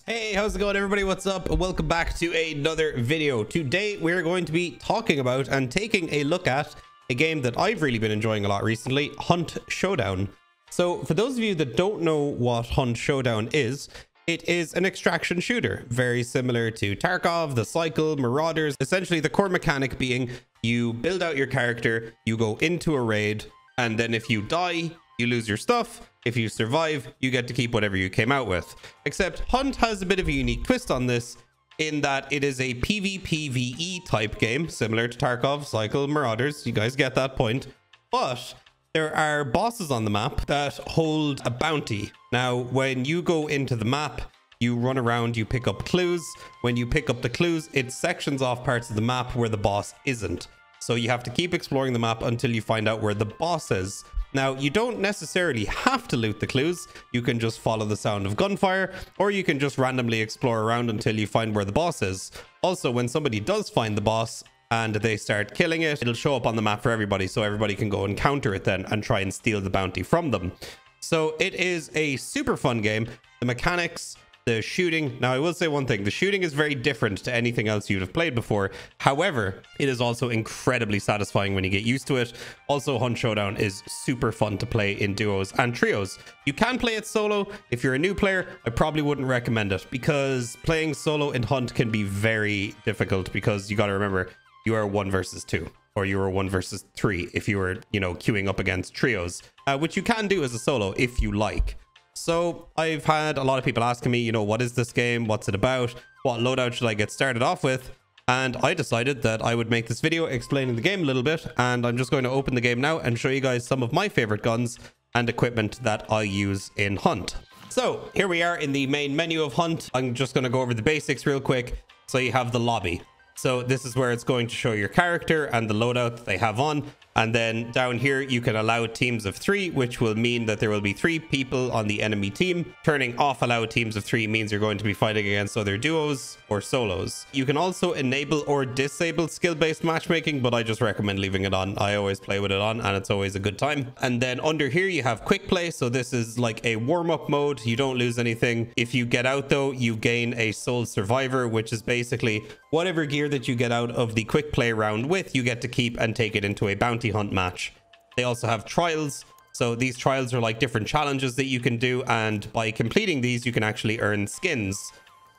Hey, how's it going, everybody? What's up? Welcome back to another video. Today we're going to be talking about and taking a look at a game that I've really been enjoying a lot recently, Hunt Showdown. So for those of you that don't know what Hunt Showdown is, it is an extraction shooter, very similar to Tarkov, The Cycle, Marauders. Essentially the core mechanic being you build out your character, you go into a raid, and then if you die, you lose your stuff. If you survive, you get to keep whatever you came out with. Except Hunt has a bit of a unique twist on this in that it is a PvPvE type game, similar to Tarkov, Cycle, Marauders. You guys get that point. But there are bosses on the map that hold a bounty. Now, when you go into the map, you run around, you pick up clues. When you pick up the clues, it sections off parts of the map where the boss isn't. So you have to keep exploring the map until you find out where the boss is. Now, you don't necessarily have to loot the clues. You can just follow the sound of gunfire, or you can just randomly explore around until you find where the boss is. Also, when somebody does find the boss and they start killing it, it'll show up on the map for everybody, so everybody can go and counter it then and try and steal the bounty from them. So it is a super fun game. The mechanics, the shooting. Now, I will say one thing. The shooting is very different to anything else you'd have played before. However, it is also incredibly satisfying when you get used to it. Also, Hunt Showdown is super fun to play in duos and trios. You can play it solo. If you're a new player, I probably wouldn't recommend it because playing solo in Hunt can be very difficult because you got to remember, you are 1 versus 2. Or you are 1 versus 3 if you were, queuing up against trios, which you can do as a solo if you like. So I've had a lot of people asking me, what is this game? What's it about? What loadout should I get started off with? And I decided that I would make this video explaining the game a little bit. And I'm just going to open the game now and show you guys some of my favorite guns and equipment that I use in Hunt. So here we are in the main menu of Hunt. I'm just going to go over the basics real quick. So you have the lobby. So this is where it's going to show your character and the loadout that they have on. And then down here, you can allow teams of 3, which will mean that there will be 3 people on the enemy team. Turning off allow teams of 3 means you're going to be fighting against other duos or solos. You can also enable or disable skill-based matchmaking, but I just recommend leaving it on. I always play with it on and it's always a good time. And then under here, you have quick play. So this is like a warm-up mode. You don't lose anything. If you get out though, you gain a sole survivor, which is basically whatever gear that you get out of the quick play round with, you get to keep and take it into a bounty hunt match. They also have trials. So these trials are like different challenges that you can do, and by completing these you can actually earn skins.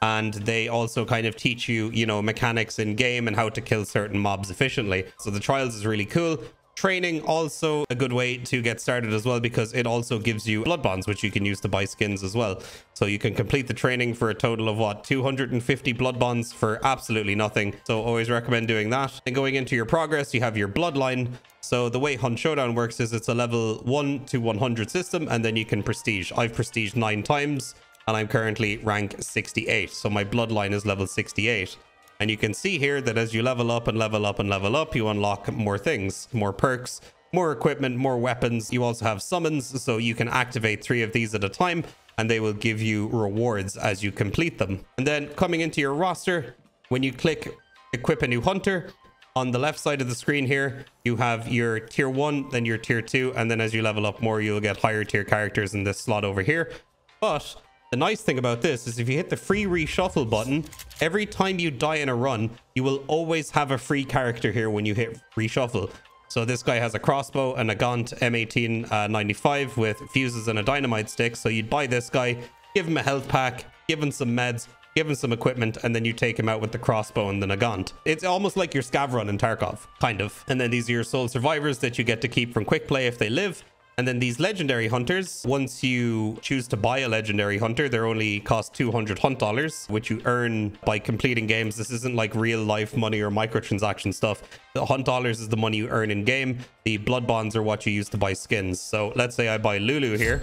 And they also kind of teach you, mechanics in game and how to kill certain mobs efficiently. So the trials is really cool. Training also a good way to get started as well, because it also gives you blood bonds, which you can use to buy skins as well. So you can complete the training for a total of what, 250 blood bonds for absolutely nothing. So always recommend doing that. And going into your progress, you have your bloodline. So the way Hunt Showdown works is it's a level 1 to 100 system, and then you can prestige. I've prestiged 9 times and I'm currently rank 68. So my bloodline is level 68. And you can see here that as you level up and level up and level up, you unlock more things, more perks, more equipment, more weapons. You also have summons, so you can activate 3 of these at a time, and they will give you rewards as you complete them. And then coming into your roster, when you click equip a new hunter, on the left side of the screen here, you have your tier 1, then your tier 2, and then as you level up more, you'll get higher tier characters in this slot over here. But the nice thing about this is if you hit the free reshuffle button, every time you die in a run, you will always have a free character here when you hit reshuffle. So this guy has a crossbow and a Gaunt M1895 with fuses and a dynamite stick. So you'd buy this guy, give him a health pack, give him some meds, give him some equipment, and then you take him out with the crossbow and the Nagant. It's almost like your scav run in Tarkov, kind of. And then these are your sole survivors that you get to keep from quick play if they live. And then these legendary hunters, once you choose to buy a legendary hunter, they only cost 200 hunt dollars, which you earn by completing games. This isn't like real life money or microtransaction stuff. The hunt dollars is the money you earn in game. The blood bonds are what you use to buy skins. So let's say I buy Lulu here.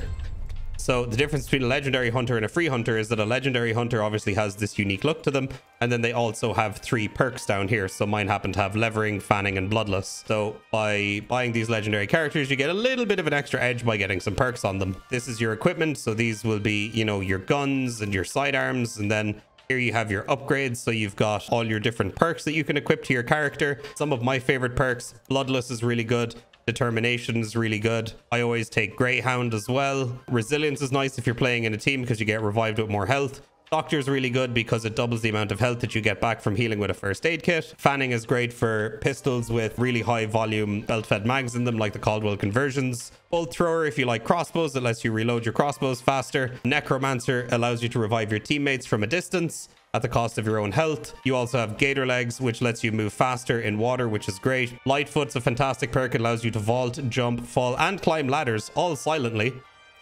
So the difference between a legendary hunter and a free hunter is that a legendary hunter obviously has this unique look to them. And then they also have 3 perks down here. So mine happen to have levering, fanning, and bloodless. So by buying these legendary characters, you get a little bit of an extra edge by getting some perks on them. This is your equipment. So these will be, your guns and your sidearms. And then here you have your upgrades. So you've got all your different perks that you can equip to your character. Some of my favorite perks, bloodless is really good. Determination is really good. I always take Greyhound as well. Resilience is nice if you're playing in a team because you get revived with more health. Doctor's really good because it doubles the amount of health that you get back from healing with a first aid kit. Fanning is great for pistols with really high volume belt-fed mags in them, like the Caldwell conversions. Bolt thrower if you like crossbows, it lets you reload your crossbows faster. Necromancer allows you to revive your teammates from a distance at the cost of your own health. You also have gator legs, which lets you move faster in water, which is great. Lightfoot's a fantastic perk. It allows you to vault, jump, fall, and climb ladders all silently.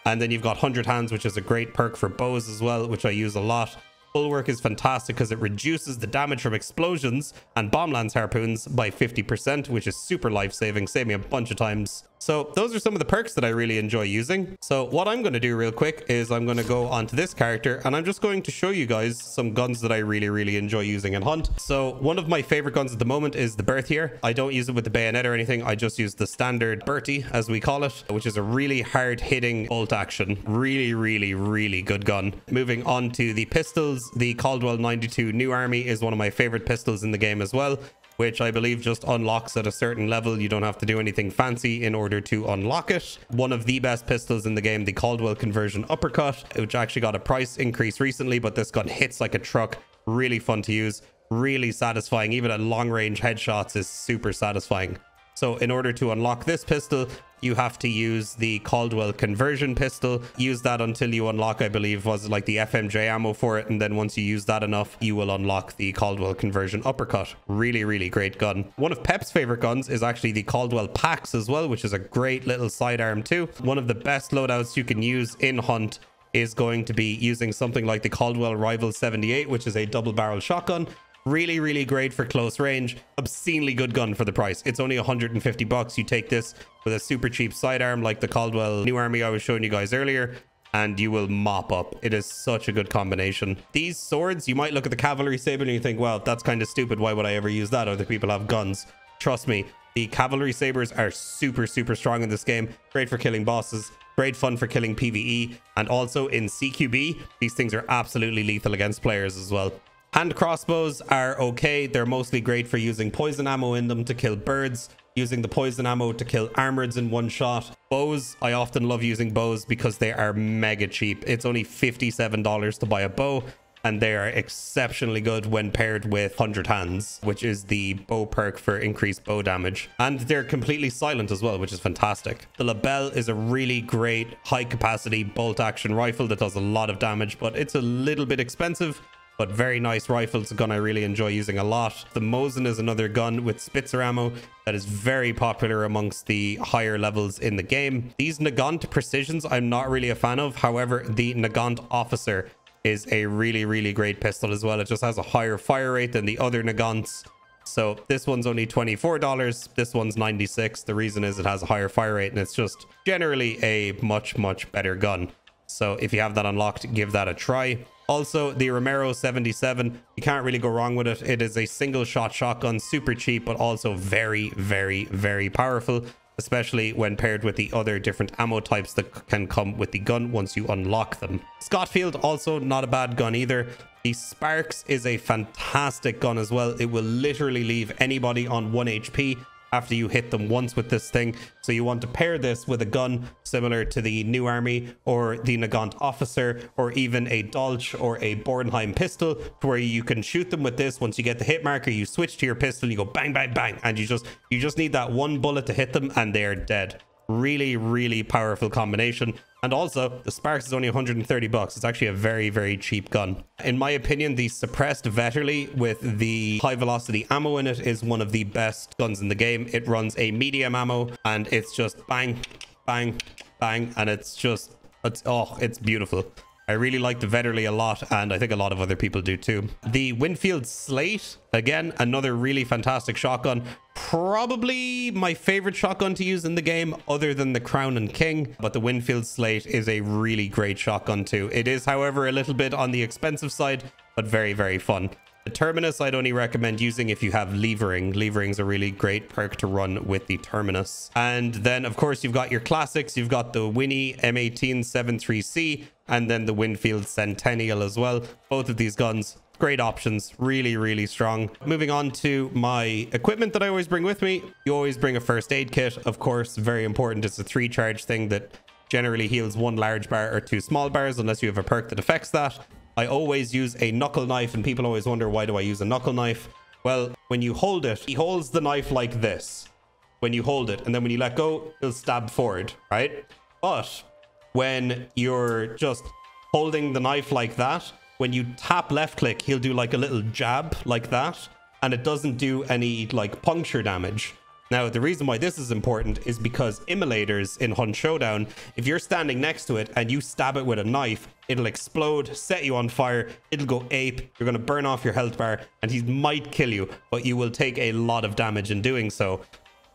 And then you've got 100 hands, which is a great perk for bows as well, which I use a lot. Bulwark is fantastic because it reduces the damage from explosions and bomb lance harpoons by 50%, which is super life-saving, saved me a bunch of times. So those are some of the perks that I really enjoy using. So what I'm going to do real quick is I'm going to go onto this character and I'm just going to show you guys some guns that I really enjoy using in Hunt. So one of my favorite guns at the moment is the Berthier. I don't use it with the bayonet or anything. I just use the standard Bertie, as we call it, which is a really hard-hitting bolt action. Really good gun. Moving on to the pistols, the Caldwell 92 New Army is one of my favorite pistols in the game as well, which I believe just unlocks at a certain level. You don't have to do anything fancy in order to unlock it. One of the best pistols in the game, the Caldwell conversion uppercut, which actually got a price increase recently, but this gun hits like a truck. Really fun to use, really satisfying. Even at long range headshots is super satisfying. So in order to unlock this pistol, you have to use the Caldwell conversion pistol. Use that until you unlock, I believe, was like the FMJ ammo for it. And then once you use that enough, you will unlock the Caldwell conversion uppercut. Really great gun. One of Pep's favorite guns is actually the Caldwell Pax as well, which is a great little sidearm too. One of the best loadouts you can use in Hunt is going to be using something like the Caldwell Rival 78, which is a double barrel shotgun. Really great for close range. Obscenely good gun for the price. It's only 150 bucks. You take this with a super cheap sidearm like the Caldwell New Army I was showing you guys earlier, and you will mop up. It is such a good combination. These swords, you might look at the cavalry saber and you think, well, that's kind of stupid. Why would I ever use that? Other people have guns. Trust me, the cavalry sabers are super strong in this game. Great for killing bosses. Great fun for killing PvE. And also in CQB, these things are absolutely lethal against players as well. Hand crossbows are okay. They're mostly great for using poison ammo in them to kill birds, using the poison ammo to kill armoreds in one shot. Bows, I often love using bows because they are mega cheap. It's only $57 to buy a bow, and they are exceptionally good when paired with 100 hands, which is the bow perk for increased bow damage. And they're completely silent as well, which is fantastic. The Lebel is a really great high capacity bolt action rifle that does a lot of damage, but it's a little bit expensive. But very nice rifle. It's a gun I really enjoy using a lot. The Mosin is another gun with Spitzer ammo that is very popular amongst the higher levels in the game. These Nagant Precisions I'm not really a fan of. However, the Nagant Officer is a really great pistol as well. It just has a higher fire rate than the other Nagants. So this one's only $24. This one's $96. The reason is it has a higher fire rate and it's just generally a much better gun. So if you have that unlocked, give that a try. Also, the Romero 77, you can't really go wrong with it. It is a single shot shotgun, super cheap, but also very powerful, especially when paired with the other different ammo types that can come with the gun once you unlock them. Scotfield, also not a bad gun either. The Sparks is a fantastic gun as well. It will literally leave anybody on 1 HP after you hit them once with this thing. So you want to pair this with a gun similar to the New Army or the Nagant Officer or even a Dolch or a Bornheim pistol, to where you can shoot them with this. Once you get the hit marker, you switch to your pistol, you go bang and you just need that one bullet to hit them and they're dead. Really powerful combination. And also the Sparks is only 130 bucks. It's actually a very cheap gun. In my opinion, the suppressed Vetterli with the high velocity ammo in it is one of the best guns in the game. It runs a medium ammo and it's just bang and it's beautiful. I really like the Vetterli a lot, and I think a lot of other people do too. The Winfield Slate, again, another really fantastic shotgun. Probably my favorite shotgun to use in the game, other than the Crown and King. But the Winfield Slate is a really great shotgun too. It is, however, a little bit on the expensive side, but very fun. The Terminus I'd only recommend using if you have levering. Levering's a really great perk to run with the Terminus. And then, of course, you've got your classics. You've got the Winnie M18 73C and then the Winfield Centennial as well. Both of these guns, great options, really strong. Moving on to my equipment that I always bring with me. You always bring a first aid kit, of course, very important. It's a 3-charge thing that generally heals 1 large bar or 2 small bars, unless you have a perk that affects that. I always use a knuckle knife, and people always wonder, why do I use a knuckle knife? Well, when you hold it, he holds the knife like this when you hold it, and then when you let go, he'll stab forward, right? But when you're just holding the knife like that, when you tap left click, he'll do like a little jab like that, and it doesn't do any like puncture damage. Now, the reason why this is important is because immolators in Hunt Showdown, if you're standing next to it and you stab it with a knife, it'll explode, set you on fire, it'll go ape, you're going to burn off your health bar, and he might kill you, but you will take a lot of damage in doing so.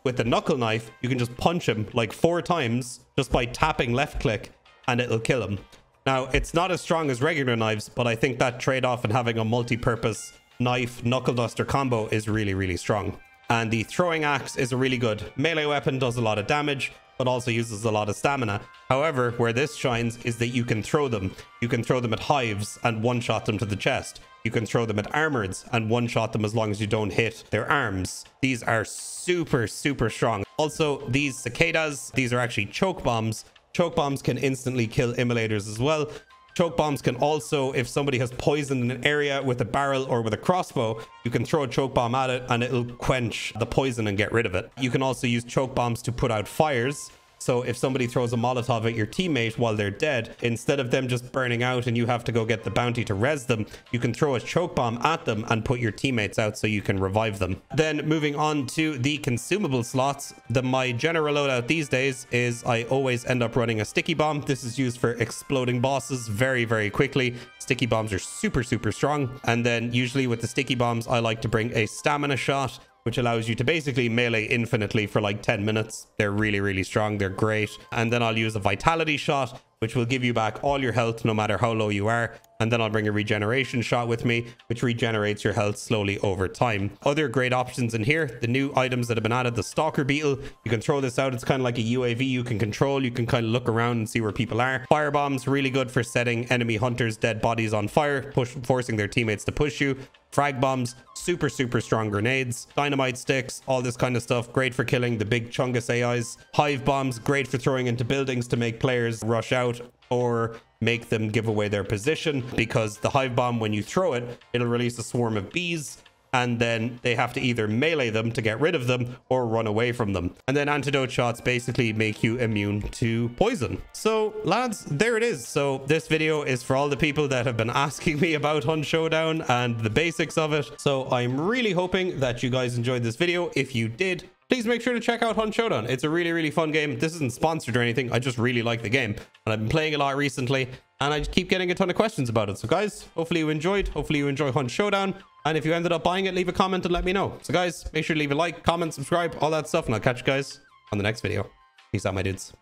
With the knuckle knife, you can just punch him like 4 times just by tapping left click, and it'll kill him. Now, it's not as strong as regular knives, but I think that trade-off in having a multi-purpose knife knuckle duster combo is really, really strong. And the throwing axe is a really good melee weapon, does a lot of damage, but also uses a lot of stamina. However, where this shines is that you can throw them. You can throw them at hives and one-shot them to the chest. You can throw them at armoreds and one-shot them as long as you don't hit their arms. These are super, super strong. Also, these cicadas, these are actually choke bombs. Choke bombs can instantly kill immolators as well. Choke bombs can also, if somebody has poison in an area with a barrel or with a crossbow, you can throw a choke bomb at it and it'll quench the poison and get rid of it. You can also use choke bombs to put out fires. So if somebody throws a Molotov at your teammate while they're dead, instead of them just burning out and you have to go get the bounty to res them, you can throw a choke bomb at them and put your teammates out so you can revive them. Then moving on to the consumable slots, my general loadout these days is I always end up running a sticky bomb. This is used for exploding bosses very, very quickly. Sticky bombs are super, super strong. And then usually with the sticky bombs, I like to bring a stamina shot, which allows you to basically melee infinitely for like 10 minutes. They're really, really strong. They're great. And then I'll use a vitality shot, which will give you back all your health no matter how low you are. And then I'll bring a regeneration shot with me, which regenerates your health slowly over time. Other great options in here, the new items that have been added, the Stalker Beetle. You can throw this out. It's kind of like a UAV you can control. You can kind of look around and see where people are. Firebombs, really good for setting enemy hunters' dead bodies on fire, forcing their teammates to push you. Frag bombs, super, super strong grenades. Dynamite sticks, all this kind of stuff. Great for killing the big Chungus AIs. Hive bombs, great for throwing into buildings to make players rush out or make them give away their position, because the hive bomb, when you throw it, it'll release a swarm of bees, and then they have to either melee them to get rid of them or run away from them. And then antidote shots basically make you immune to poison. So lads, there it is. So this video is for all the people that have been asking me about Hunt Showdown and the basics of it. So I'm really hoping that you guys enjoyed this video. If you did, please make sure to check out Hunt Showdown. It's a really, really fun game. This isn't sponsored or anything. I just really like the game, and I've been playing a lot recently, and I just keep getting a ton of questions about it. So guys, hopefully you enjoyed. Hopefully you enjoy Hunt Showdown. And if you ended up buying it, leave a comment and let me know. So guys, make sure to leave a like, comment, subscribe, all that stuff, and I'll catch you guys on the next video. Peace out, my dudes.